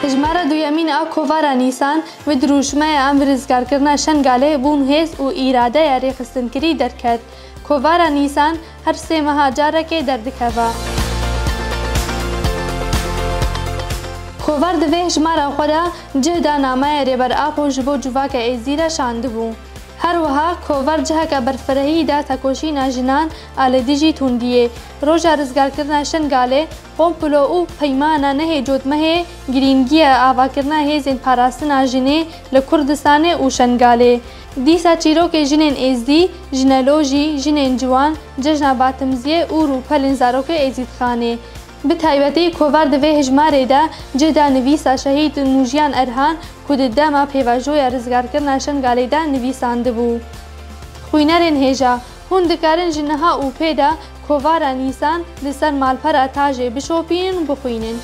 هجمارە دوویەمین ئا کۆڤارە نیسان و دروشمەیە ئەم ڕزگارکردنە شەنگالێ بوون هێز و ئیرادەیە ڕێخستنکردی دەرکەت. کۆڤارە نیسان هەر سێ مەها جارێکێ دەردەکەوە. کۆڤار divê hejmara xwe de cihda nameya rêberap û ji bo civaka êzî re şandibû. Her wiha Kovar ciheka berfirehî de tekoşîna jinan alê dijî tundiyê. Roja rizgarkirina Şengalê, komplo û peymana nehê cotmehê girîngiya avakirina hêzên parastina jinê li Kurdistanê û Şengalê. Dîsa çîrokê jinên êzî, jinelojî, jinên ciwan, cejna batimziyê û rûpelên zarokê êzîdxanê. Bi taybetî Kovar divê hejmarê de cihda nivîsa Şehîd Nûjiyan Erhan ku di dema pêvajoya rizgarkirina Şengalê de nivîsandibû. Xwînerên hêja hûn dikarin ji niha û pê de Kovara Nîsan li ser malpera tajê bişopînin û bixwînin.